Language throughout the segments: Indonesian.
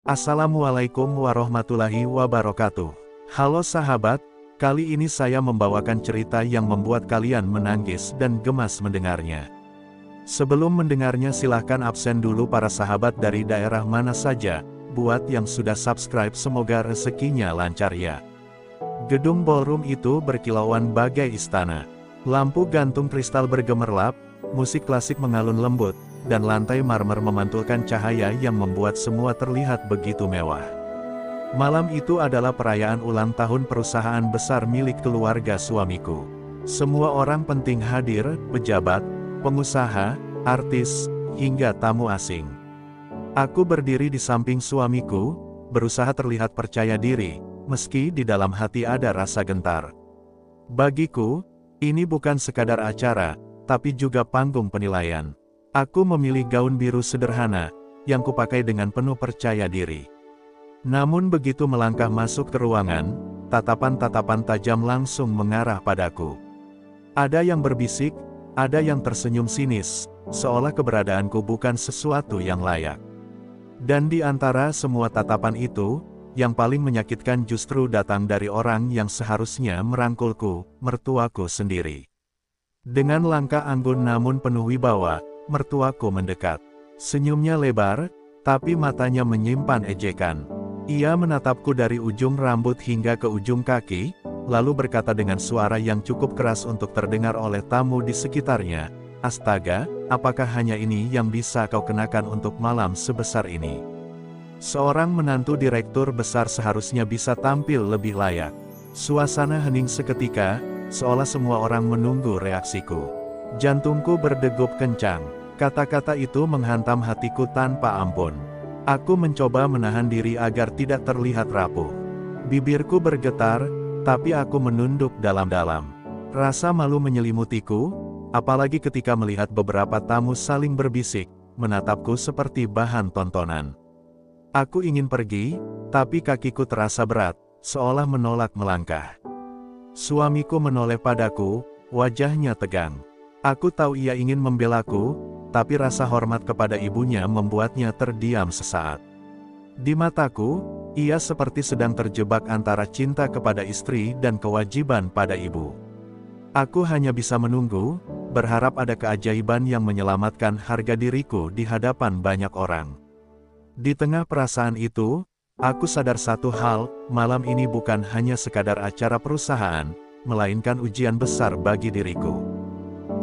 Assalamualaikum warahmatullahi wabarakatuh. Halo sahabat, kali ini saya membawakan cerita yang membuat kalian menangis dan gemas mendengarnya. Sebelum mendengarnya silahkan absen dulu para sahabat dari daerah mana saja. Buat yang sudah subscribe semoga rezekinya lancar ya. Gedung ballroom itu berkilauan bagai istana. Lampu gantung kristal bergemerlap, musik klasik mengalun lembut, dan lantai marmer memantulkan cahaya yang membuat semua terlihat begitu mewah. Malam itu adalah perayaan ulang tahun perusahaan besar milik keluarga suamiku. Semua orang penting hadir, pejabat, pengusaha, artis, hingga tamu asing. Aku berdiri di samping suamiku, berusaha terlihat percaya diri, meski di dalam hati ada rasa gentar. Bagiku, ini bukan sekadar acara, tapi juga panggung penilaian. Aku memilih gaun biru sederhana, yang kupakai dengan penuh percaya diri. Namun begitu melangkah masuk ke ruangan, tatapan-tatapan tajam langsung mengarah padaku. Ada yang berbisik, ada yang tersenyum sinis, seolah keberadaanku bukan sesuatu yang layak. Dan di antara semua tatapan itu, yang paling menyakitkan justru datang dari orang yang seharusnya merangkulku, mertuaku sendiri. Dengan langkah anggun namun penuh wibawa, mertuaku mendekat. Senyumnya lebar, tapi matanya menyimpan ejekan. Ia menatapku dari ujung rambut hingga ke ujung kaki, lalu berkata dengan suara yang cukup keras untuk terdengar oleh tamu di sekitarnya, "Astaga, apakah hanya ini yang bisa kau kenakan untuk malam sebesar ini?" Seorang menantu direktur besar seharusnya bisa tampil lebih layak. Suasana hening seketika, seolah semua orang menunggu reaksiku. Jantungku berdegup kencang. Kata-kata itu menghantam hatiku tanpa ampun. Aku mencoba menahan diri agar tidak terlihat rapuh. Bibirku bergetar, tapi aku menunduk dalam-dalam. Rasa malu menyelimutiku, apalagi ketika melihat beberapa tamu saling berbisik, menatapku seperti bahan tontonan. Aku ingin pergi, tapi kakiku terasa berat, seolah menolak melangkah. Suamiku menoleh padaku, wajahnya tegang. Aku tahu ia ingin membelaku, tapi rasa hormat kepada ibunya membuatnya terdiam sesaat. Di mataku, ia seperti sedang terjebak antara cinta kepada istri dan kewajiban pada ibu. Aku hanya bisa menunggu, berharap ada keajaiban yang menyelamatkan harga diriku di hadapan banyak orang. Di tengah perasaan itu, aku sadar satu hal, malam ini bukan hanya sekadar acara perusahaan, melainkan ujian besar bagi diriku.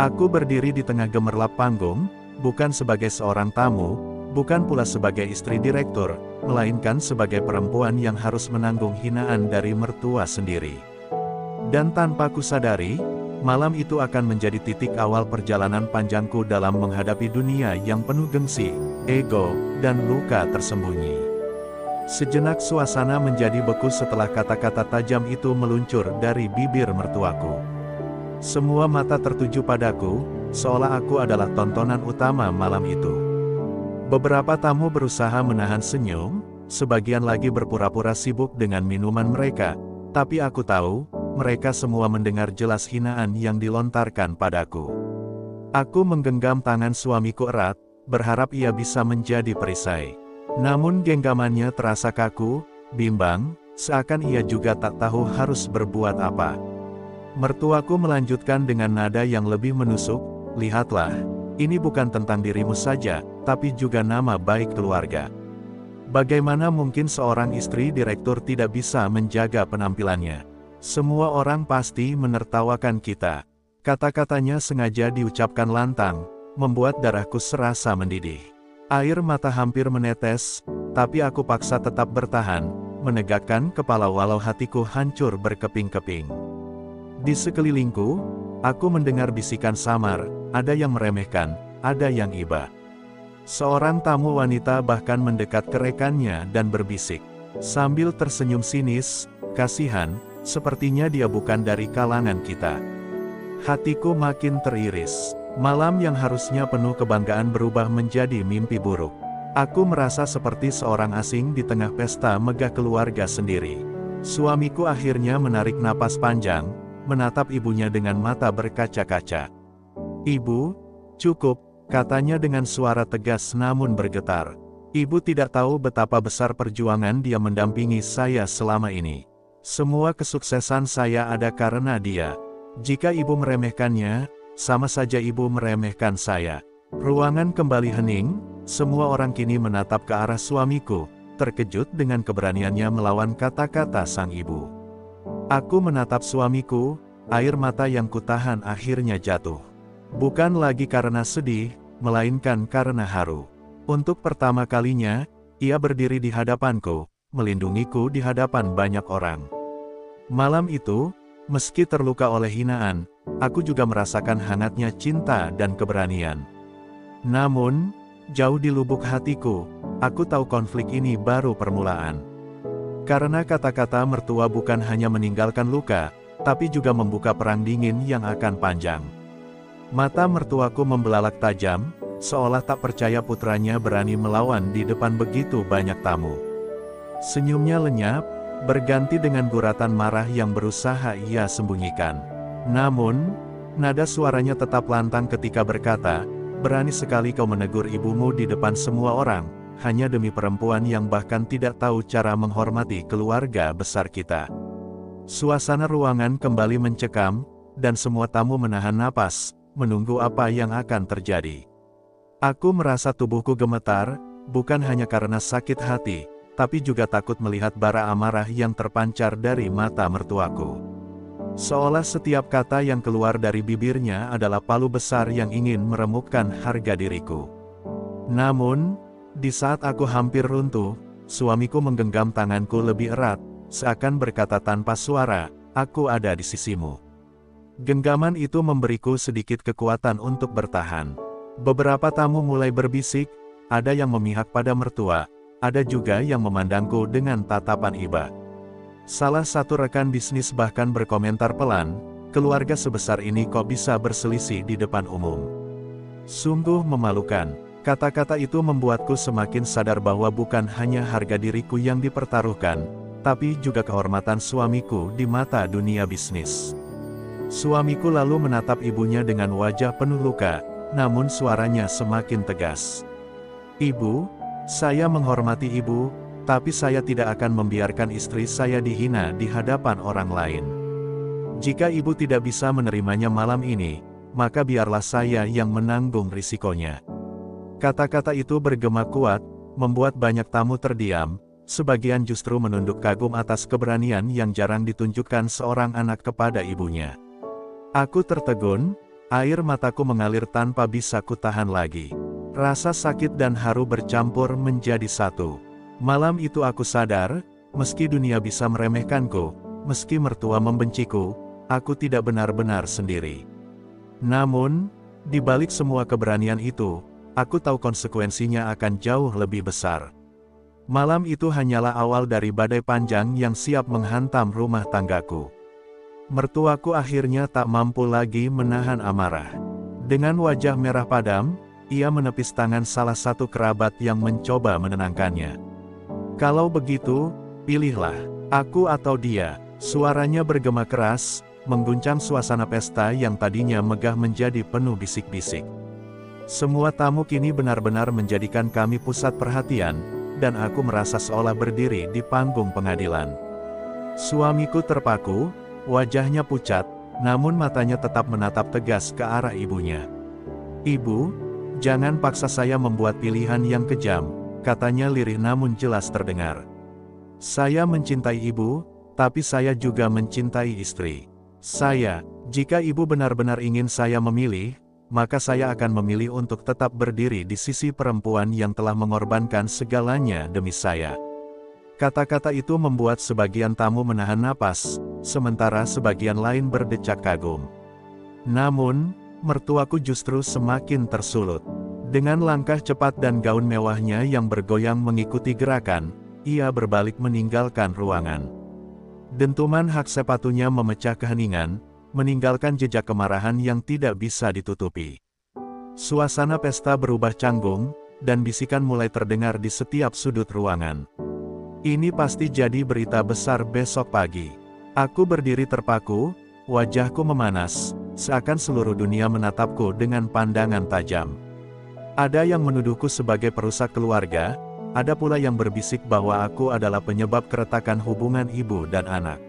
Aku berdiri di tengah gemerlap panggung, bukan sebagai seorang tamu, bukan pula sebagai istri direktur, melainkan sebagai perempuan yang harus menanggung hinaan dari mertua sendiri. Dan tanpa kusadari, malam itu akan menjadi titik awal perjalanan panjangku dalam menghadapi dunia yang penuh gengsi, ego, dan luka tersembunyi. Sejenak suasana menjadi beku setelah kata-kata tajam itu meluncur dari bibir mertuaku. Semua mata tertuju padaku, seolah aku adalah tontonan utama malam itu. Beberapa tamu berusaha menahan senyum, sebagian lagi berpura-pura sibuk dengan minuman mereka, tapi aku tahu, mereka semua mendengar jelas hinaan yang dilontarkan padaku. Aku menggenggam tangan suamiku erat, berharap ia bisa menjadi perisai. Namun genggamannya terasa kaku, bimbang, seakan ia juga tak tahu harus berbuat apa. Mertuaku melanjutkan dengan nada yang lebih menusuk, "Lihatlah, ini bukan tentang dirimu saja, tapi juga nama baik keluarga. Bagaimana mungkin seorang istri direktur tidak bisa menjaga penampilannya? Semua orang pasti menertawakan kita." Kata-katanya sengaja diucapkan lantang, membuat darahku serasa mendidih. Air mata hampir menetes, tapi aku paksa tetap bertahan, menegakkan kepala walau hatiku hancur berkeping-keping. Di sekelilingku, aku mendengar bisikan samar, ada yang meremehkan, ada yang iba. Seorang tamu wanita bahkan mendekat ke rekannya dan berbisik. Sambil tersenyum sinis, "Kasihan, sepertinya dia bukan dari kalangan kita." Hatiku makin teriris. Malam yang harusnya penuh kebanggaan berubah menjadi mimpi buruk. Aku merasa seperti seorang asing di tengah pesta megah keluarga sendiri. Suamiku akhirnya menarik napas panjang, menatap ibunya dengan mata berkaca-kaca. "Ibu, cukup," katanya dengan suara tegas namun bergetar. Ibu tidak tahu betapa besar perjuangan dia mendampingi saya selama ini. Semua kesuksesan saya ada karena dia. Jika ibu meremehkannya, sama saja ibu meremehkan saya. Ruangan kembali hening, semua orang kini menatap ke arah suamiku, terkejut dengan keberaniannya melawan kata-kata sang ibu. Aku menatap suamiku, air mata yang kutahan akhirnya jatuh. Bukan lagi karena sedih, melainkan karena haru. Untuk pertama kalinya, ia berdiri di hadapanku, melindungiku di hadapan banyak orang. Malam itu, meski terluka oleh hinaan, aku juga merasakan hangatnya cinta dan keberanian. Namun, jauh di lubuk hatiku, aku tahu konflik ini baru permulaan. Karena kata-kata mertua bukan hanya meninggalkan luka, tapi juga membuka perang dingin yang akan panjang. Mata mertuaku membelalak tajam, seolah tak percaya putranya berani melawan di depan begitu banyak tamu. Senyumnya lenyap, berganti dengan guratan marah yang berusaha ia sembunyikan. Namun, nada suaranya tetap lantang ketika berkata, "Berani sekali kau menegur ibumu di depan semua orang, hanya demi perempuan yang bahkan tidak tahu cara menghormati keluarga besar kita." Suasana ruangan kembali mencekam, dan semua tamu menahan napas, menunggu apa yang akan terjadi. Aku merasa tubuhku gemetar, bukan hanya karena sakit hati, tapi juga takut melihat bara amarah yang terpancar dari mata mertuaku. Seolah setiap kata yang keluar dari bibirnya adalah palu besar yang ingin meremukkan harga diriku. Namun, di saat aku hampir runtuh, suamiku menggenggam tanganku lebih erat, seakan berkata tanpa suara, "Aku ada di sisimu." Genggaman itu memberiku sedikit kekuatan untuk bertahan. Beberapa tamu mulai berbisik, ada yang memihak pada mertua, ada juga yang memandangku dengan tatapan iba. Salah satu rekan bisnis bahkan berkomentar pelan, "Keluarga sebesar ini kok bisa berselisih di depan umum?" Sungguh memalukan. Kata-kata itu membuatku semakin sadar bahwa bukan hanya harga diriku yang dipertaruhkan, tapi juga kehormatan suamiku di mata dunia bisnis. Suamiku lalu menatap ibunya dengan wajah penuh luka, namun suaranya semakin tegas. "Ibu, saya menghormati ibu, tapi saya tidak akan membiarkan istri saya dihina di hadapan orang lain. Jika ibu tidak bisa menerimanya malam ini, maka biarlah saya yang menanggung risikonya." Kata-kata itu bergema kuat, membuat banyak tamu terdiam, sebagian justru menunduk kagum atas keberanian yang jarang ditunjukkan seorang anak kepada ibunya. Aku tertegun, air mataku mengalir tanpa bisa kutahan lagi. Rasa sakit dan haru bercampur menjadi satu. Malam itu aku sadar, meski dunia bisa meremehkanku, meski mertua membenciku, aku tidak benar-benar sendiri. Namun, di balik semua keberanian itu, aku tahu konsekuensinya akan jauh lebih besar. Malam itu hanyalah awal dari badai panjang yang siap menghantam rumah tanggaku. Mertuaku akhirnya tak mampu lagi menahan amarah. Dengan wajah merah padam, ia menepis tangan salah satu kerabat yang mencoba menenangkannya. "Kalau begitu, pilihlah, aku atau dia." Suaranya bergema keras, mengguncang suasana pesta yang tadinya megah menjadi penuh bisik-bisik. Semua tamu kini benar-benar menjadikan kami pusat perhatian, dan aku merasa seolah berdiri di panggung pengadilan. Suamiku terpaku, wajahnya pucat, namun matanya tetap menatap tegas ke arah ibunya. "Ibu, jangan paksa saya membuat pilihan yang kejam," katanya lirih namun jelas terdengar. "Saya mencintai ibu, tapi saya juga mencintai istri. Jika ibu benar-benar ingin saya memilih, maka saya akan memilih untuk tetap berdiri di sisi perempuan yang telah mengorbankan segalanya demi saya." Kata-kata itu membuat sebagian tamu menahan napas, sementara sebagian lain berdecak kagum. Namun, mertuaku justru semakin tersulut. Dengan langkah cepat dan gaun mewahnya yang bergoyang mengikuti gerakan, ia berbalik meninggalkan ruangan. Dentuman hak sepatunya memecah keheningan, meninggalkan jejak kemarahan yang tidak bisa ditutupi. Suasana pesta berubah canggung, dan bisikan mulai terdengar di setiap sudut ruangan. "Ini pasti jadi berita besar besok pagi." Aku berdiri terpaku, wajahku memanas, seakan seluruh dunia menatapku dengan pandangan tajam. Ada yang menuduhku sebagai perusak keluarga, ada pula yang berbisik bahwa aku adalah penyebab keretakan hubungan ibu dan anak.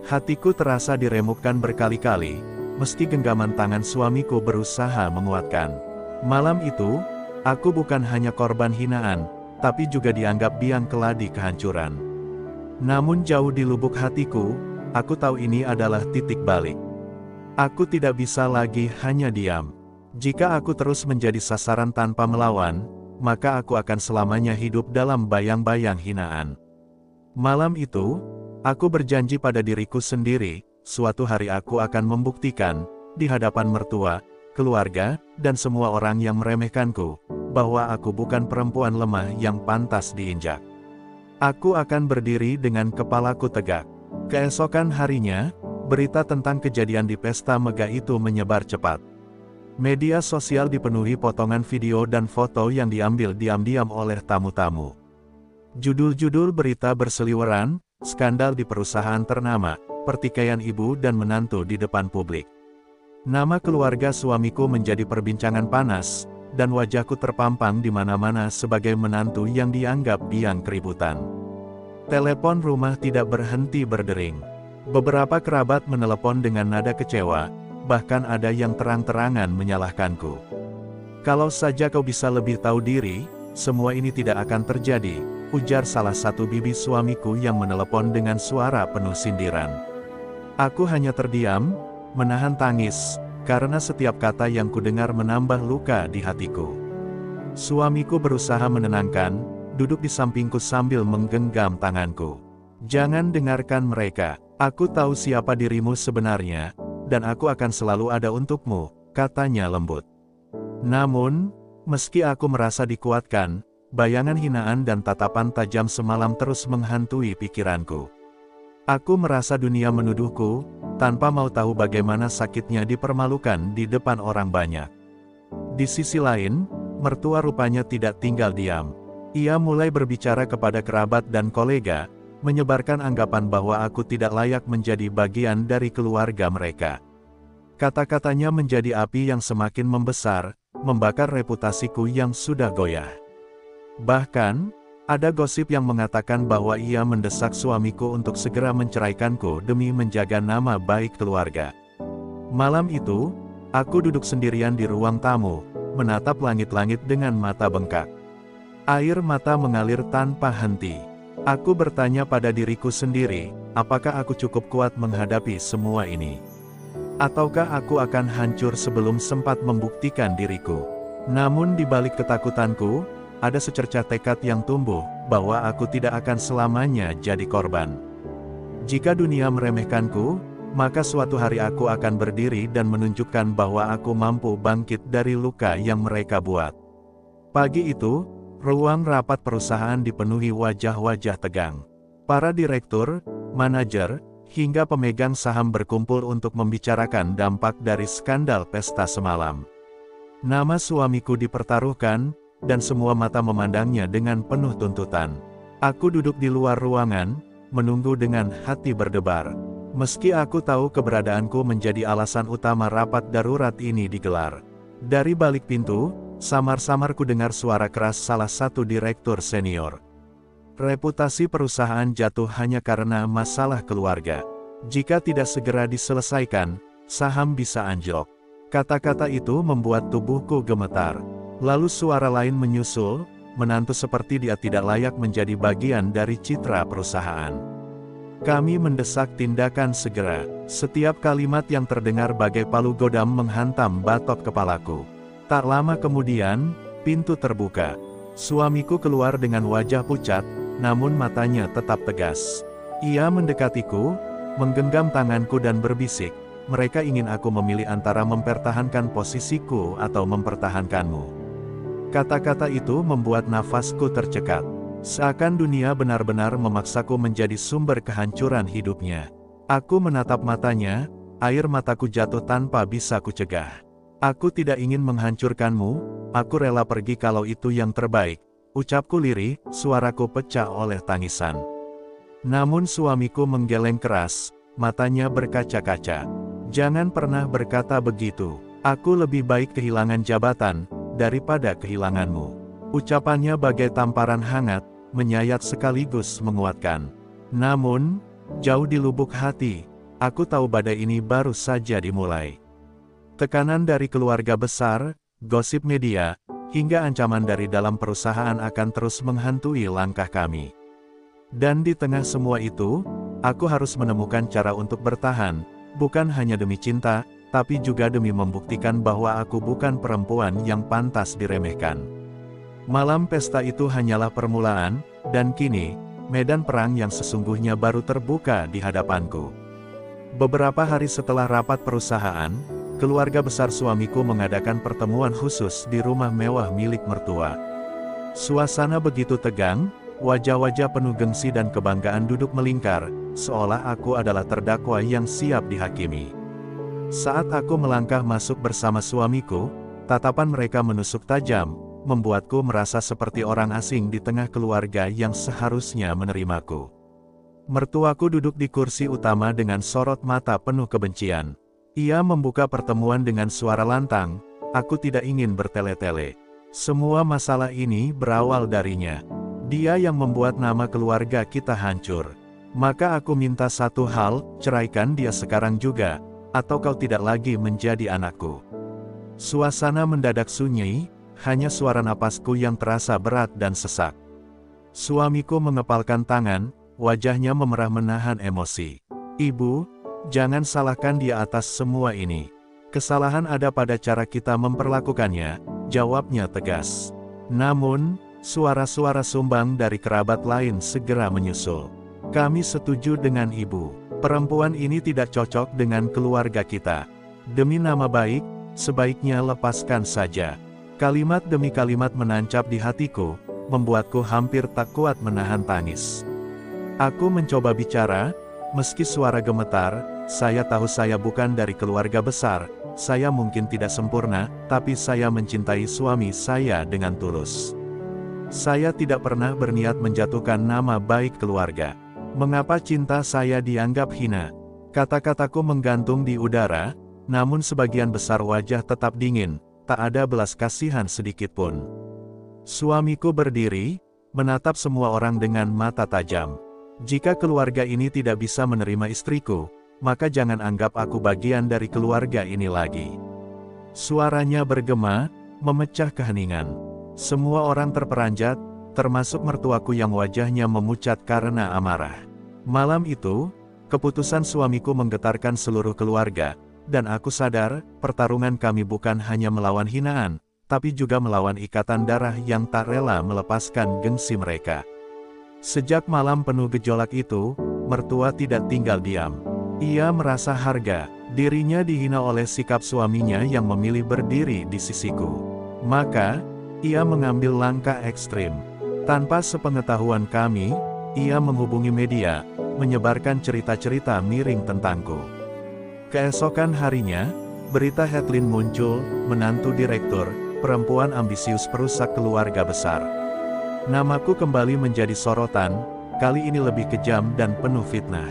Hatiku terasa diremukkan berkali-kali, meski genggaman tangan suamiku berusaha menguatkan. Malam itu, aku bukan hanya korban hinaan, tapi juga dianggap biang keladi kehancuran. Namun jauh di lubuk hatiku, aku tahu ini adalah titik balik. Aku tidak bisa lagi hanya diam. Jika aku terus menjadi sasaran tanpa melawan, maka aku akan selamanya hidup dalam bayang-bayang hinaan. Malam itu, aku berjanji pada diriku sendiri, suatu hari aku akan membuktikan, di hadapan mertua, keluarga, dan semua orang yang meremehkanku, bahwa aku bukan perempuan lemah yang pantas diinjak. Aku akan berdiri dengan kepalaku tegak. Keesokan harinya, berita tentang kejadian di pesta megah itu menyebar cepat. Media sosial dipenuhi potongan video dan foto yang diambil diam-diam oleh tamu-tamu. Judul-judul berita berseliweran, skandal di perusahaan ternama, pertikaian ibu dan menantu di depan publik. Nama keluarga suamiku menjadi perbincangan panas, dan wajahku terpampang di mana-mana sebagai menantu yang dianggap biang keributan. Telepon rumah tidak berhenti berdering. Beberapa kerabat menelepon dengan nada kecewa, bahkan ada yang terang-terangan menyalahkanku. Kalau saja kau bisa lebih tahu diri, semua ini tidak akan terjadi, ujar salah satu bibi suamiku yang menelepon dengan suara penuh sindiran. Aku hanya terdiam, menahan tangis, karena setiap kata yang kudengar menambah luka di hatiku. Suamiku berusaha menenangkan, duduk di sampingku sambil menggenggam tanganku. Jangan dengarkan mereka, aku tahu siapa dirimu sebenarnya, dan aku akan selalu ada untukmu, katanya lembut. Namun, meski aku merasa dikuatkan, bayangan hinaan dan tatapan tajam semalam terus menghantui pikiranku. Aku merasa dunia menuduhku, tanpa mau tahu bagaimana sakitnya dipermalukan di depan orang banyak. Di sisi lain, mertua rupanya tidak tinggal diam. Ia mulai berbicara kepada kerabat dan kolega, menyebarkan anggapan bahwa aku tidak layak menjadi bagian dari keluarga mereka. Kata-katanya menjadi api yang semakin membesar, membakar reputasiku yang sudah goyah. Bahkan, ada gosip yang mengatakan bahwa ia mendesak suamiku untuk segera menceraikanku demi menjaga nama baik keluarga. Malam itu, aku duduk sendirian di ruang tamu, menatap langit-langit dengan mata bengkak. Air mata mengalir tanpa henti. Aku bertanya pada diriku sendiri, apakah aku cukup kuat menghadapi semua ini? Ataukah aku akan hancur sebelum sempat membuktikan diriku? Namun di balik ketakutanku, ada secercah tekad yang tumbuh, bahwa aku tidak akan selamanya jadi korban. Jika dunia meremehkanku, maka suatu hari aku akan berdiri dan menunjukkan bahwa aku mampu bangkit dari luka yang mereka buat. Pagi itu, ruang rapat perusahaan dipenuhi wajah-wajah tegang. Para direktur, manajer, hingga pemegang saham berkumpul untuk membicarakan dampak dari skandal pesta semalam. Nama suamiku dipertaruhkan, dan semua mata memandangnya dengan penuh tuntutan. Aku duduk di luar ruangan, menunggu dengan hati berdebar. Meski aku tahu keberadaanku menjadi alasan utama rapat darurat ini digelar. Dari balik pintu, samar-samar ku dengar suara keras salah satu direktur senior. Reputasi perusahaan jatuh hanya karena masalah keluarga. Jika tidak segera diselesaikan, saham bisa anjlok. Kata-kata itu membuat tubuhku gemetar. Lalu suara lain menyusul, menantu seperti dia tidak layak menjadi bagian dari citra perusahaan. Kami mendesak tindakan segera. Setiap kalimat yang terdengar bagai palu godam menghantam batok kepalaku. Tak lama kemudian, pintu terbuka. Suamiku keluar dengan wajah pucat, namun matanya tetap tegas. Ia mendekatiku, menggenggam tanganku dan berbisik, mereka ingin aku memilih antara mempertahankan posisiku atau mempertahankanmu. Kata-kata itu membuat nafasku tercekat. Seakan dunia benar-benar memaksaku menjadi sumber kehancuran hidupnya. Aku menatap matanya, air mataku jatuh tanpa bisa kucegah. Aku tidak ingin menghancurkanmu, aku rela pergi kalau itu yang terbaik, ucapku lirih, suaraku pecah oleh tangisan. Namun suamiku menggeleng keras, matanya berkaca-kaca. Jangan pernah berkata begitu, aku lebih baik kehilangan jabatan, daripada kehilanganmu. Ucapannya bagai tamparan hangat, menyayat sekaligus menguatkan. Namun, jauh di lubuk hati, aku tahu badai ini baru saja dimulai. Tekanan dari keluarga besar, gosip media, hingga ancaman dari dalam perusahaan akan terus menghantui langkah kami. Dan di tengah semua itu, aku harus menemukan cara untuk bertahan, bukan hanya demi cinta, tapi juga demi membuktikan bahwa aku bukan perempuan yang pantas diremehkan. Malam pesta itu hanyalah permulaan, dan kini, medan perang yang sesungguhnya baru terbuka di hadapanku. Beberapa hari setelah rapat perusahaan, keluarga besar suamiku mengadakan pertemuan khusus di rumah mewah milik mertua. Suasana begitu tegang, wajah-wajah penuh gengsi dan kebanggaan duduk melingkar, seolah aku adalah terdakwa yang siap dihakimi. Saat aku melangkah masuk bersama suamiku, tatapan mereka menusuk tajam, membuatku merasa seperti orang asing di tengah keluarga yang seharusnya menerimaku. Mertuaku duduk di kursi utama dengan sorot mata penuh kebencian. Ia membuka pertemuan dengan suara lantang, "Aku tidak ingin bertele-tele. Semua masalah ini berawal darinya. Dia yang membuat nama keluarga kita hancur. Maka aku minta satu hal, ceraikan dia sekarang juga, atau kau tidak lagi menjadi anakku." Suasana mendadak sunyi, hanya suara napasku yang terasa berat dan sesak. Suamiku mengepalkan tangan, wajahnya memerah menahan emosi. "Ibu, jangan salahkan dia atas semua ini. Kesalahan ada pada cara kita memperlakukannya," jawabnya tegas. Namun, suara-suara sumbang dari kerabat lain segera menyusul. "Kami setuju dengan ibu. Perempuan ini tidak cocok dengan keluarga kita. Demi nama baik, sebaiknya lepaskan saja." Kalimat demi kalimat menancap di hatiku, membuatku hampir tak kuat menahan tangis. Aku mencoba bicara, meski suara gemetar, "Saya tahu saya bukan dari keluarga besar, saya mungkin tidak sempurna, tapi saya mencintai suami saya dengan tulus. Saya tidak pernah berniat menjatuhkan nama baik keluarga. Mengapa cinta saya dianggap hina?" Kata-kataku menggantung di udara, namun sebagian besar wajah tetap dingin, tak ada belas kasihan sedikit pun. Suamiku berdiri, menatap semua orang dengan mata tajam. "Jika keluarga ini tidak bisa menerima istriku, maka jangan anggap aku bagian dari keluarga ini lagi." Suaranya bergema, memecah keheningan. Semua orang terperanjat, termasuk mertuaku yang wajahnya memucat karena amarah. Malam itu, keputusan suamiku menggetarkan seluruh keluarga, dan aku sadar, pertarungan kami bukan hanya melawan hinaan, tapi juga melawan ikatan darah yang tak rela melepaskan gengsi mereka. Sejak malam penuh gejolak itu, mertua tidak tinggal diam. Ia merasa harga dirinya dihina oleh sikap suaminya yang memilih berdiri di sisiku. Maka, ia mengambil langkah ekstrim. Tanpa sepengetahuan kami, ia menghubungi media, menyebarkan cerita-cerita miring tentangku. Keesokan harinya, berita headline muncul, "Menantu direktur, perempuan ambisius perusak keluarga besar." Namaku kembali menjadi sorotan, kali ini lebih kejam dan penuh fitnah.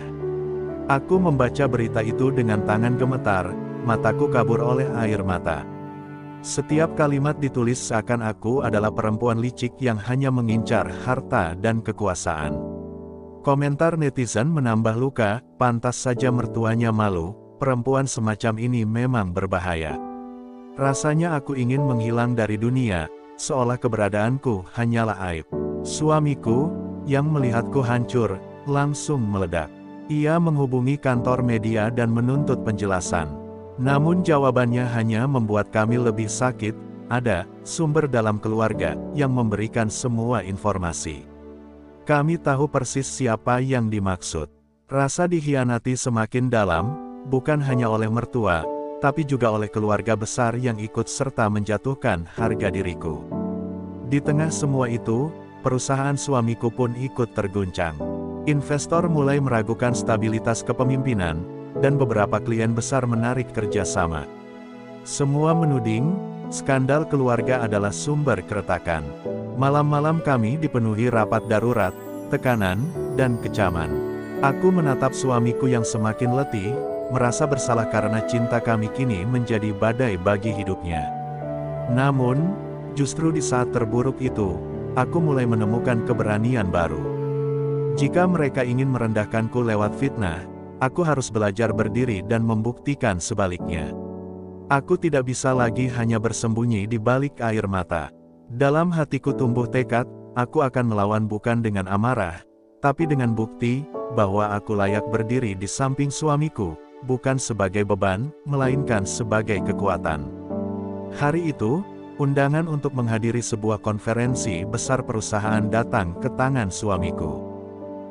Aku membaca berita itu dengan tangan gemetar, mataku kabur oleh air mata. Setiap kalimat ditulis seakan aku adalah perempuan licik yang hanya mengincar harta dan kekuasaan. Komentar netizen menambah luka, "Pantas saja mertuanya malu, perempuan semacam ini memang berbahaya." Rasanya aku ingin menghilang dari dunia, seolah keberadaanku hanyalah aib. Suamiku, yang melihatku hancur, langsung meledak. Ia menghubungi kantor media dan menuntut penjelasan. Namun jawabannya hanya membuat kami lebih sakit. Ada sumber dalam keluarga yang memberikan semua informasi. Kami tahu persis siapa yang dimaksud. Rasa dikhianati semakin dalam, bukan hanya oleh mertua, tapi juga oleh keluarga besar yang ikut serta menjatuhkan harga diriku. Di tengah semua itu, perusahaan suamiku pun ikut terguncang. Investor mulai meragukan stabilitas kepemimpinan, dan beberapa klien besar menarik kerjasama. Semua menuding, skandal keluarga adalah sumber keretakan. Malam-malam kami dipenuhi rapat darurat, tekanan, dan kecaman. Aku menatap suamiku yang semakin letih, merasa bersalah karena cinta kami kini menjadi badai bagi hidupnya. Namun, Justru di saat terburuk itu, aku mulai menemukan keberanian baru. Jika mereka ingin merendahkanku lewat fitnah, aku harus belajar berdiri dan membuktikan sebaliknya. Aku tidak bisa lagi hanya bersembunyi di balik air mata. Dalam hatiku tumbuh tekad, aku akan melawan bukan dengan amarah, tapi dengan bukti, bahwa aku layak berdiri di samping suamiku, bukan sebagai beban, melainkan sebagai kekuatan. Hari itu, undangan untuk menghadiri sebuah konferensi besar perusahaan datang ke tangan suamiku.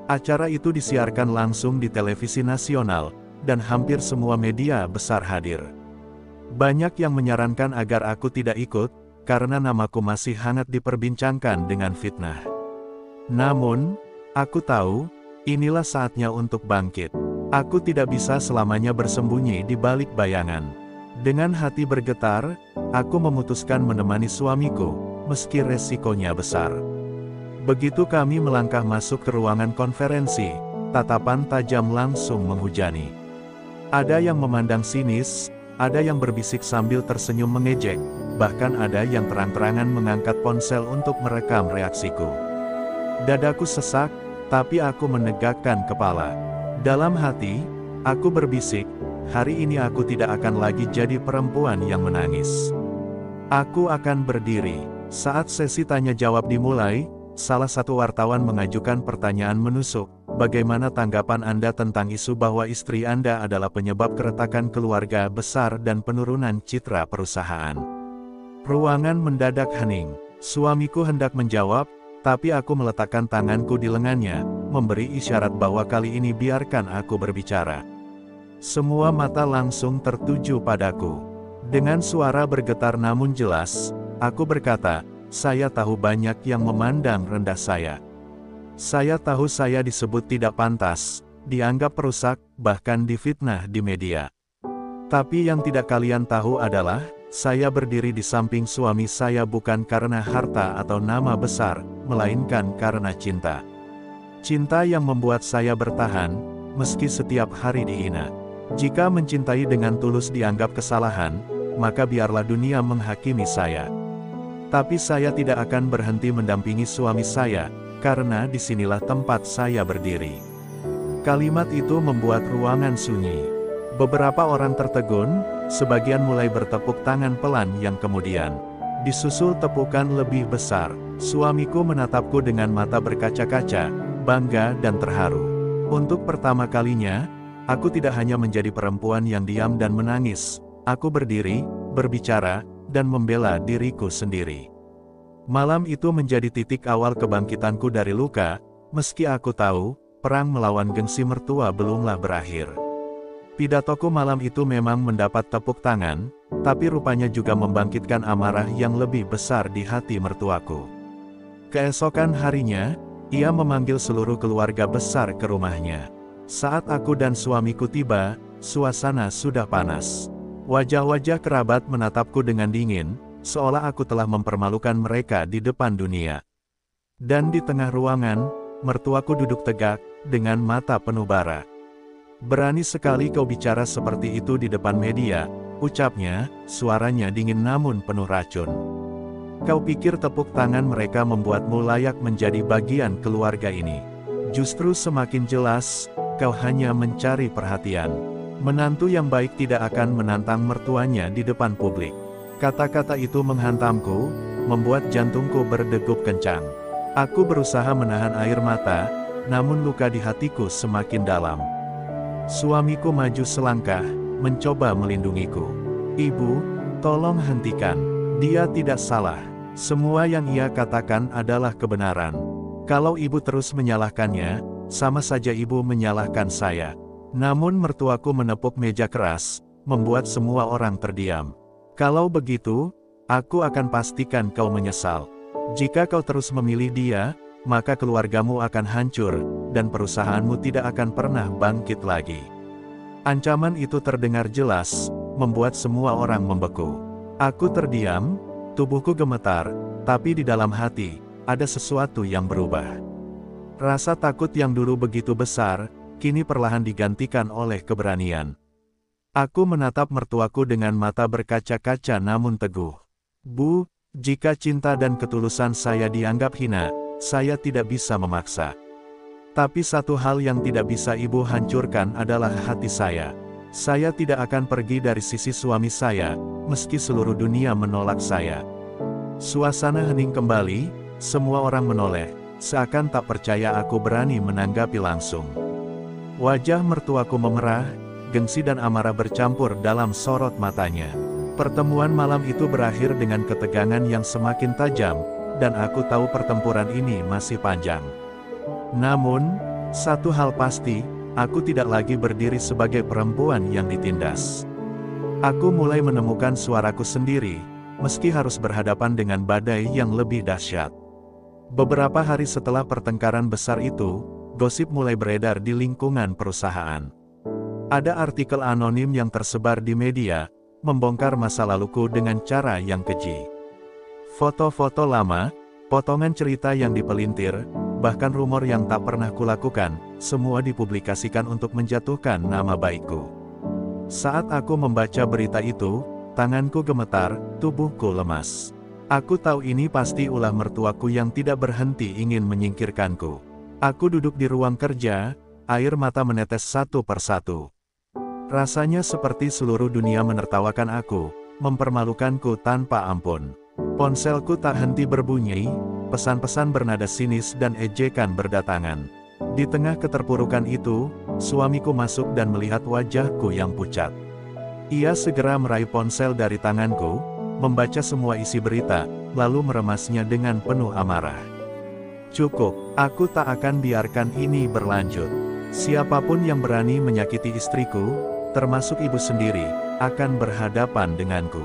Acara itu disiarkan langsung di televisi nasional, dan hampir semua media besar hadir. Banyak yang menyarankan agar aku tidak ikut, karena namaku masih hangat diperbincangkan dengan fitnah. Namun, aku tahu, inilah saatnya untuk bangkit. Aku tidak bisa selamanya bersembunyi di balik bayangan. Dengan hati bergetar, aku memutuskan menemani suamiku, meski resikonya besar. Begitu kami melangkah masuk ke ruangan konferensi, tatapan tajam langsung menghujani. Ada yang memandang sinis, ada yang berbisik sambil tersenyum mengejek, bahkan ada yang terang-terangan mengangkat ponsel untuk merekam reaksiku. Dadaku sesak, tapi aku menegakkan kepala. Dalam hati, aku berbisik, hari ini aku tidak akan lagi jadi perempuan yang menangis. Aku akan berdiri. Saat sesi tanya jawab dimulai, salah satu wartawan mengajukan pertanyaan menusuk, bagaimana tanggapan Anda tentang isu bahwa istri Anda adalah penyebab keretakan keluarga besar dan penurunan citra perusahaan? Ruangan mendadak hening. Suamiku hendak menjawab, tapi aku meletakkan tanganku di lengannya, memberi isyarat bahwa kali ini biarkan aku berbicara. Semua mata langsung tertuju padaku. Dengan suara bergetar namun jelas, aku berkata, saya tahu banyak yang memandang rendah saya. Saya tahu saya disebut tidak pantas, dianggap perusak, bahkan difitnah di media. Tapi yang tidak kalian tahu adalah, saya berdiri di samping suami saya bukan karena harta atau nama besar, melainkan karena cinta. Cinta yang membuat saya bertahan, meski setiap hari dihina. Jika mencintai dengan tulus dianggap kesalahan, maka biarlah dunia menghakimi saya. Tapi saya tidak akan berhenti mendampingi suami saya, karena disinilah tempat saya berdiri. Kalimat itu membuat ruangan sunyi. Beberapa orang tertegun, sebagian mulai bertepuk tangan pelan yang kemudian disusul tepukan lebih besar. Suamiku menatapku dengan mata berkaca-kaca, bangga dan terharu. Untuk pertama kalinya, aku tidak hanya menjadi perempuan yang diam dan menangis, aku berdiri, berbicara, dan membela diriku sendiri. Malam itu menjadi titik awal kebangkitanku dari luka, meski aku tahu, perang melawan gengsi mertua belumlah berakhir. Pidatoku malam itu memang mendapat tepuk tangan, tapi rupanya juga membangkitkan amarah yang lebih besar di hati mertuaku. Keesokan harinya, ia memanggil seluruh keluarga besar ke rumahnya. Saat aku dan suamiku tiba, suasana sudah panas. Wajah-wajah kerabat menatapku dengan dingin, seolah aku telah mempermalukan mereka di depan dunia. Dan di tengah ruangan, mertuaku duduk tegak, dengan mata penuh bara. Berani sekali kau bicara seperti itu di depan media, ucapnya, suaranya dingin namun penuh racun. Kau pikir tepuk tangan mereka membuatmu layak menjadi bagian keluarga ini? Justru semakin jelas, kau hanya mencari perhatian. Menantu yang baik tidak akan menantang mertuanya di depan publik. Kata-kata itu menghantamku, membuat jantungku berdegup kencang. Aku berusaha menahan air mata, namun luka di hatiku semakin dalam. Suamiku maju selangkah, mencoba melindungiku. Ibu, tolong hentikan. Dia tidak salah. Semua yang ia katakan adalah kebenaran. Kalau ibu terus menyalahkannya, sama saja ibu menyalahkan saya. Namun mertuaku menepuk meja keras, membuat semua orang terdiam. Kalau begitu, aku akan pastikan kau menyesal. Jika kau terus memilih dia, maka keluargamu akan hancur, dan perusahaanmu tidak akan pernah bangkit lagi. Ancaman itu terdengar jelas, membuat semua orang membeku. Aku terdiam, tubuhku gemetar, tapi di dalam hati, ada sesuatu yang berubah. Rasa takut yang dulu begitu besar, kini perlahan digantikan oleh keberanian. Aku menatap mertuaku dengan mata berkaca-kaca namun teguh. Bu, Jika cinta dan ketulusan saya dianggap hina, saya tidak bisa memaksa. Tapi satu hal yang tidak bisa ibu hancurkan adalah hati saya. Saya tidak akan pergi dari sisi suami saya, meski seluruh dunia menolak saya. Suasana hening kembali, semua orang menoleh, seakan tak percaya aku berani menanggapi langsung. Wajah mertuaku memerah, gengsi dan amarah bercampur dalam sorot matanya. Pertemuan malam itu berakhir dengan ketegangan yang semakin tajam, dan aku tahu pertempuran ini masih panjang. Namun, satu hal pasti, aku tidak lagi berdiri sebagai perempuan yang ditindas. Aku mulai menemukan suaraku sendiri, meski harus berhadapan dengan badai yang lebih dahsyat. Beberapa hari setelah pertengkaran besar itu, gosip mulai beredar di lingkungan perusahaan. Ada artikel anonim yang tersebar di media, membongkar masa laluku dengan cara yang keji. Foto-foto lama, potongan cerita yang dipelintir, bahkan rumor yang tak pernah kulakukan, semua dipublikasikan untuk menjatuhkan nama baikku. Saat aku membaca berita itu, tanganku gemetar, tubuhku lemas. Aku tahu ini pasti ulah mertuaku yang tidak berhenti ingin menyingkirkanku. Aku duduk di ruang kerja, air mata menetes satu persatu. Rasanya seperti seluruh dunia menertawakan aku, mempermalukanku tanpa ampun. Ponselku tak henti berbunyi, pesan-pesan bernada sinis dan ejekan berdatangan. Di tengah keterpurukan itu, suamiku masuk dan melihat wajahku yang pucat. Ia segera meraih ponsel dari tanganku, membaca semua isi berita, lalu meremasnya dengan penuh amarah. Cukup, aku tak akan biarkan ini berlanjut. Siapapun yang berani menyakiti istriku, termasuk ibu sendiri, akan berhadapan denganku.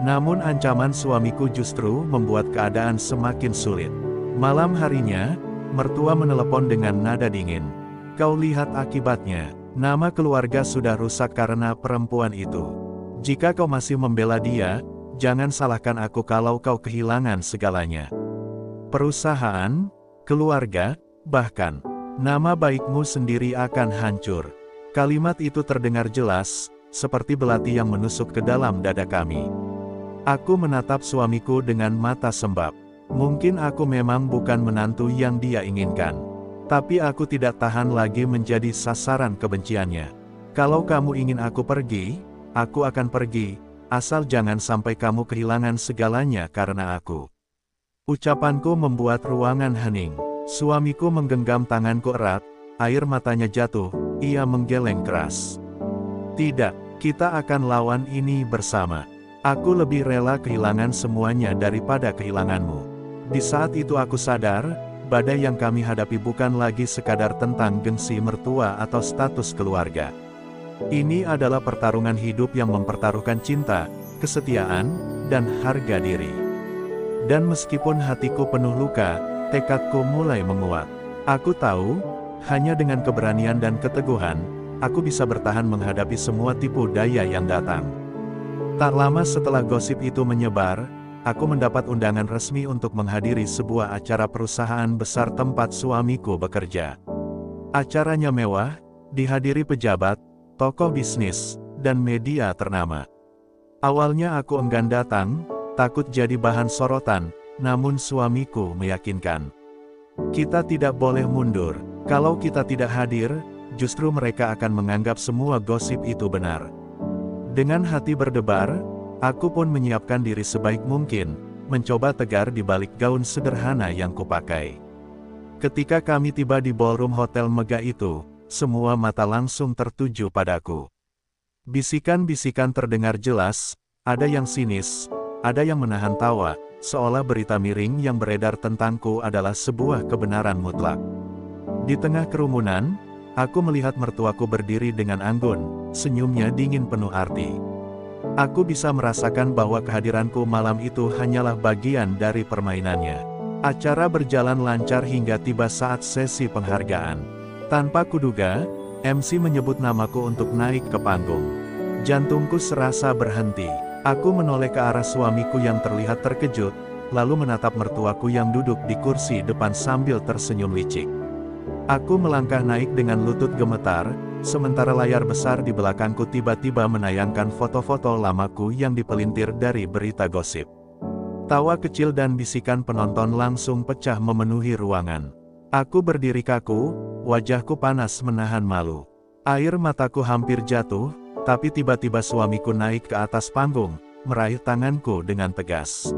Namun ancaman suamiku justru membuat keadaan semakin sulit. Malam harinya, mertua menelepon dengan nada dingin. Kau lihat akibatnya, nama keluarga sudah rusak karena perempuan itu. Jika kau masih membela dia, jangan salahkan aku kalau kau kehilangan segalanya. Perusahaan, keluarga, bahkan nama baikmu sendiri akan hancur. Kalimat itu terdengar jelas, seperti belati yang menusuk ke dalam dada kami. Aku menatap suamiku dengan mata sembab. Mungkin aku memang bukan menantu yang dia inginkan. Tapi aku tidak tahan lagi menjadi sasaran kebenciannya. Kalau kamu ingin aku pergi, aku akan pergi, asal jangan sampai kamu kehilangan segalanya karena aku. Ucapanku membuat ruangan hening. Suamiku menggenggam tanganku erat, air matanya jatuh, ia menggeleng keras. Tidak, kita akan lawan ini bersama. Aku lebih rela kehilangan semuanya daripada kehilanganmu. Di saat itu aku sadar, badai yang kami hadapi bukan lagi sekadar tentang gengsi mertua atau status keluarga. Ini adalah pertarungan hidup yang mempertaruhkan cinta, kesetiaan, dan harga diri. Dan meskipun hatiku penuh luka, tekadku mulai menguat. Aku tahu, hanya dengan keberanian dan keteguhan, aku bisa bertahan menghadapi semua tipu daya yang datang. Tak lama setelah gosip itu menyebar, aku mendapat undangan resmi untuk menghadiri sebuah acara perusahaan besar tempat suamiku bekerja. Acaranya mewah, dihadiri pejabat, tokoh bisnis, dan media ternama. Awalnya aku enggan datang, takut jadi bahan sorotan, namun suamiku meyakinkan. Kita tidak boleh mundur. Kalau kita tidak hadir, justru mereka akan menganggap semua gosip itu benar. Dengan hati berdebar, aku pun menyiapkan diri sebaik mungkin, mencoba tegar di balik gaun sederhana yang kupakai. Ketika kami tiba di ballroom hotel megah itu, semua mata langsung tertuju padaku. Bisikan-bisikan terdengar jelas, ada yang sinis, ada yang menahan tawa, seolah berita miring yang beredar tentangku adalah sebuah kebenaran mutlak. Di tengah kerumunan, aku melihat mertuaku berdiri dengan anggun, senyumnya dingin penuh arti. Aku bisa merasakan bahwa kehadiranku malam itu hanyalah bagian dari permainannya. Acara berjalan lancar hingga tiba saat sesi penghargaan. Tanpa kuduga, MC menyebut namaku untuk naik ke panggung. Jantungku serasa berhenti. Aku menoleh ke arah suamiku yang terlihat terkejut, lalu menatap mertuaku yang duduk di kursi depan sambil tersenyum licik. Aku melangkah naik dengan lutut gemetar, sementara layar besar di belakangku tiba-tiba menayangkan foto-foto lamaku yang dipelintir dari berita gosip. Tawa kecil dan bisikan penonton langsung pecah memenuhi ruangan. Aku berdiri kaku, wajahku panas menahan malu. Air mataku hampir jatuh, tapi tiba-tiba suamiku naik ke atas panggung, meraih tanganku dengan tegas.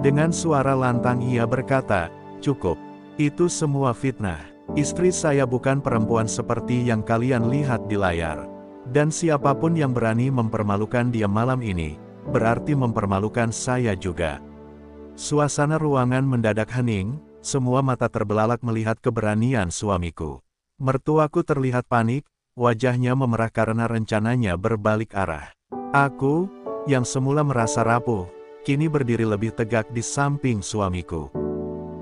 Dengan suara lantang ia berkata, "Cukup. Itu semua fitnah. Istri saya bukan perempuan seperti yang kalian lihat di layar. Dan siapapun yang berani mempermalukan dia malam ini, berarti mempermalukan saya juga." Suasana ruangan mendadak hening, semua mata terbelalak melihat keberanian suamiku. Mertuaku terlihat panik, wajahnya memerah karena rencananya berbalik arah. Aku, yang semula merasa rapuh, kini berdiri lebih tegak di samping suamiku.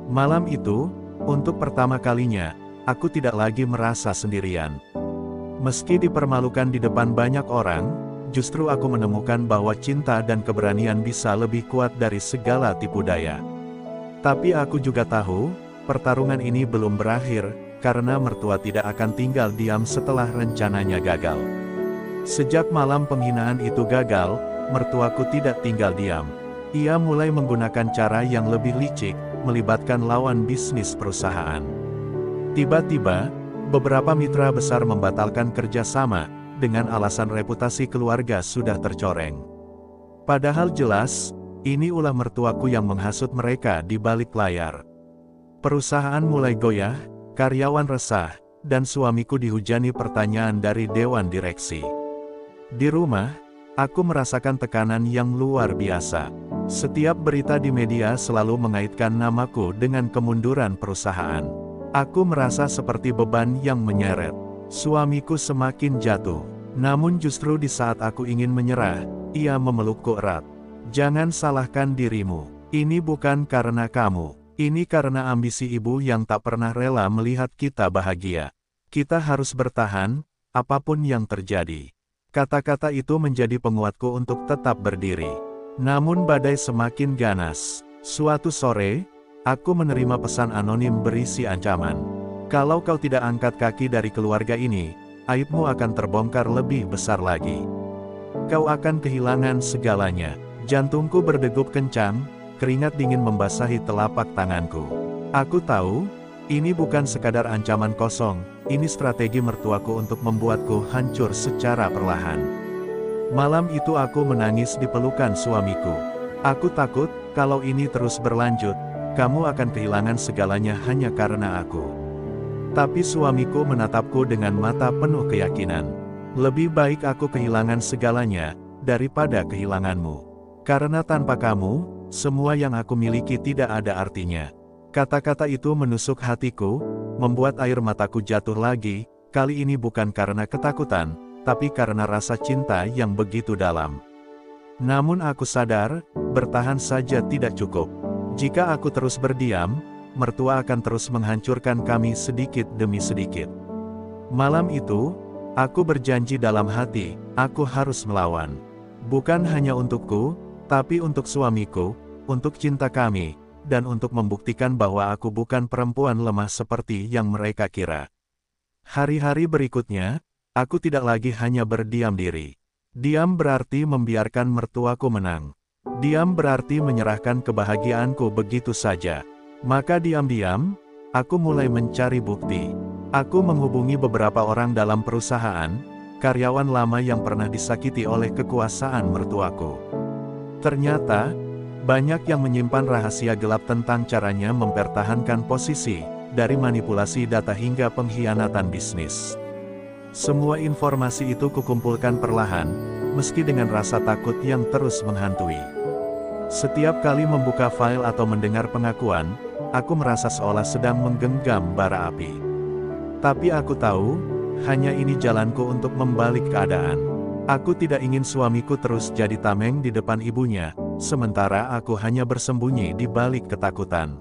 Malam itu, untuk pertama kalinya, aku tidak lagi merasa sendirian. Meski dipermalukan di depan banyak orang, justru aku menemukan bahwa cinta dan keberanian bisa lebih kuat dari segala tipu daya. Tapi aku juga tahu, pertarungan ini belum berakhir, karena mertua tidak akan tinggal diam setelah rencananya gagal. Sejak malam penghinaan itu gagal, mertuaku tidak tinggal diam. Ia mulai menggunakan cara yang lebih licik, melibatkan lawan bisnis perusahaan. Tiba-tiba, beberapa mitra besar membatalkan kerjasama, dengan alasan reputasi keluarga sudah tercoreng. Padahal jelas, ini ulah mertuaku yang menghasut mereka di balik layar. Perusahaan mulai goyah, karyawan resah, dan suamiku dihujani pertanyaan dari dewan direksi. Di rumah, aku merasakan tekanan yang luar biasa. Setiap berita di media selalu mengaitkan namaku dengan kemunduran perusahaan. Aku merasa seperti beban yang menyeret. Suamiku semakin jatuh. Namun justru di saat aku ingin menyerah, ia memelukku erat. "Jangan salahkan dirimu. Ini bukan karena kamu. Ini karena ambisi ibu yang tak pernah rela melihat kita bahagia. Kita harus bertahan, apapun yang terjadi." Kata-kata itu menjadi penguatku untuk tetap berdiri. Namun badai semakin ganas. Suatu sore, aku menerima pesan anonim berisi ancaman. "Kalau kau tidak angkat kaki dari keluarga ini, aibmu akan terbongkar lebih besar lagi. Kau akan kehilangan segalanya." Jantungku berdegup kencang, keringat dingin membasahi telapak tanganku. Aku tahu, ini bukan sekadar ancaman kosong, ini strategi mertuaku untuk membuatku hancur secara perlahan. Malam itu aku menangis di pelukan suamiku. Aku takut, kalau ini terus berlanjut, kamu akan kehilangan segalanya hanya karena aku. Tapi suamiku menatapku dengan mata penuh keyakinan. "Lebih baik aku kehilangan segalanya, daripada kehilanganmu. Karena tanpa kamu, semua yang aku miliki tidak ada artinya." Kata-kata itu menusuk hatiku, membuat air mataku jatuh lagi, kali ini bukan karena ketakutan, tapi karena rasa cinta yang begitu dalam. Namun aku sadar, bertahan saja tidak cukup. Jika aku terus berdiam, mertua akan terus menghancurkan kami sedikit demi sedikit. Malam itu, aku berjanji dalam hati, aku harus melawan. Bukan hanya untukku, tapi untuk suamiku, untuk cinta kami, dan untuk membuktikan bahwa aku bukan perempuan lemah seperti yang mereka kira. Hari-hari berikutnya, aku tidak lagi hanya berdiam diri. Diam berarti membiarkan mertuaku menang. Diam berarti menyerahkan kebahagiaanku begitu saja. Maka diam-diam, aku mulai mencari bukti. Aku menghubungi beberapa orang dalam perusahaan, karyawan lama yang pernah disakiti oleh kekuasaan mertuaku. Ternyata, banyak yang menyimpan rahasia gelap tentang caranya mempertahankan posisi, dari manipulasi data hingga pengkhianatan bisnis. Semua informasi itu kukumpulkan perlahan, meski dengan rasa takut yang terus menghantui. Setiap kali membuka file atau mendengar pengakuan, aku merasa seolah sedang menggenggam bara api. Tapi aku tahu, hanya ini jalanku untuk membalik keadaan. Aku tidak ingin suamiku terus jadi tameng di depan ibunya, sementara aku hanya bersembunyi di balik ketakutan.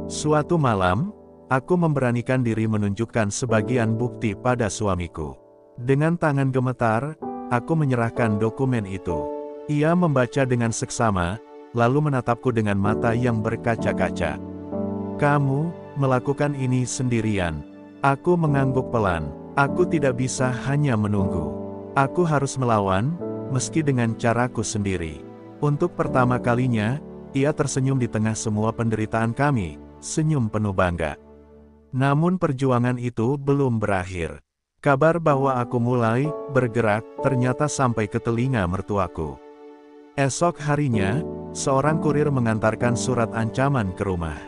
Suatu malam, aku memberanikan diri menunjukkan sebagian bukti pada suamiku. Dengan tangan gemetar, aku menyerahkan dokumen itu. Ia membaca dengan seksama, lalu menatapku dengan mata yang berkaca-kaca. "Kamu melakukan ini sendirian." Aku mengangguk pelan. Aku tidak bisa hanya menunggu. Aku harus melawan, meski dengan caraku sendiri. Untuk pertama kalinya, Ia tersenyum di tengah semua penderitaan kami, senyum penuh bangga. Namun perjuangan itu belum berakhir. Kabar bahwa aku mulai bergerak ternyata sampai ke telinga mertuaku. Esok harinya, seorang kurir mengantarkan surat ancaman ke rumah.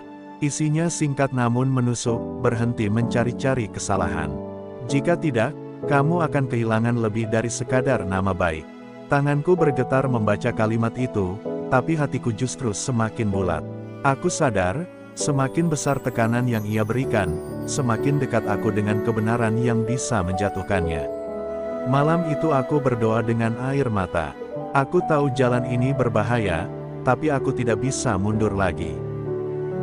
Isinya singkat namun menusuk, berhenti mencari-cari kesalahan. Jika tidak, kamu akan kehilangan lebih dari sekadar nama baik. Tanganku bergetar membaca kalimat itu, tapi hatiku justru semakin bulat. Aku sadar, semakin besar tekanan yang ia berikan, semakin dekat aku dengan kebenaran yang bisa menjatuhkannya. Malam itu aku berdoa dengan air mata. Aku tahu jalan ini berbahaya, tapi aku tidak bisa mundur lagi.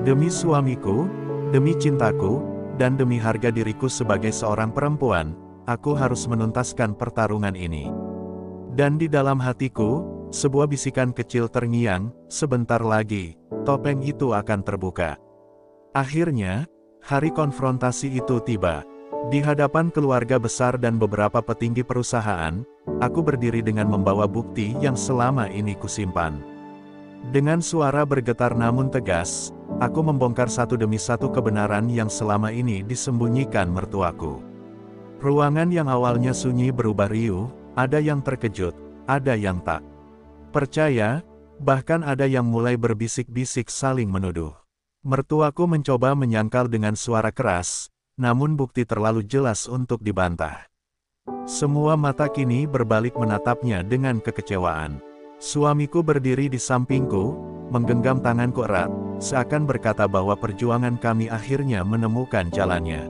Demi suamiku, demi cintaku, dan demi harga diriku sebagai seorang perempuan, aku harus menuntaskan pertarungan ini. Dan di dalam hatiku, sebuah bisikan kecil terngiang, sebentar lagi, topeng itu akan terbuka. Akhirnya, hari konfrontasi itu tiba. Di hadapan keluarga besar dan beberapa petinggi perusahaan, aku berdiri dengan membawa bukti yang selama ini kusimpan. Dengan suara bergetar namun tegas, aku membongkar satu demi satu kebenaran yang selama ini disembunyikan mertuaku. Ruangan yang awalnya sunyi berubah riuh, ada yang terkejut, ada yang tak percaya, bahkan ada yang mulai berbisik-bisik saling menuduh. Mertuaku mencoba menyangkal dengan suara keras, namun bukti terlalu jelas untuk dibantah. Semua mata kini berbalik menatapnya dengan kekecewaan. Suamiku berdiri di sampingku, menggenggam tanganku erat, seakan berkata bahwa perjuangan kami akhirnya menemukan jalannya.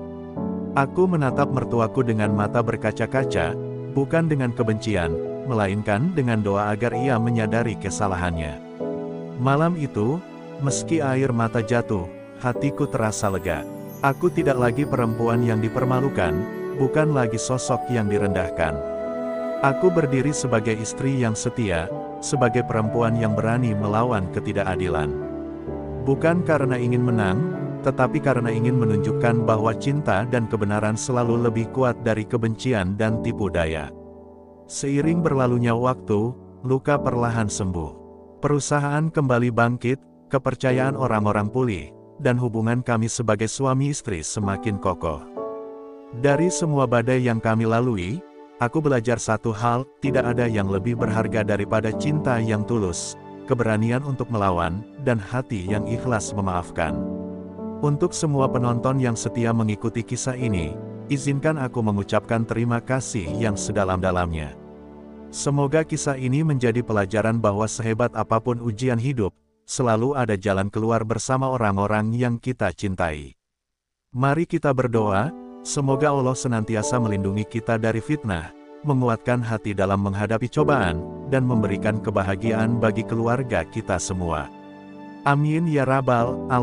Aku menatap mertuaku dengan mata berkaca-kaca, bukan dengan kebencian, melainkan dengan doa agar ia menyadari kesalahannya. Malam itu, meski air mata jatuh, hatiku terasa lega. Aku tidak lagi perempuan yang dipermalukan, bukan lagi sosok yang direndahkan. Aku berdiri sebagai istri yang setia, sebagai perempuan yang berani melawan ketidakadilan. Bukan karena ingin menang, tetapi karena ingin menunjukkan bahwa cinta dan kebenaran selalu lebih kuat dari kebencian dan tipu daya. Seiring berlalunya waktu, luka perlahan sembuh. Perusahaan kembali bangkit, kepercayaan orang-orang pulih, dan hubungan kami sebagai suami istri semakin kokoh. Dari semua badai yang kami lalui, aku belajar satu hal, tidak ada yang lebih berharga daripada cinta yang tulus, keberanian untuk melawan, dan hati yang ikhlas memaafkan. Untuk semua penonton yang setia mengikuti kisah ini, izinkan aku mengucapkan terima kasih yang sedalam-dalamnya. Semoga kisah ini menjadi pelajaran bahwa sehebat apapun ujian hidup, selalu ada jalan keluar bersama orang-orang yang kita cintai. Mari kita berdoa, semoga Allah senantiasa melindungi kita dari fitnah, menguatkan hati dalam menghadapi cobaan, dan memberikan kebahagiaan bagi keluarga kita semua. Amin ya Rabbal Alamin.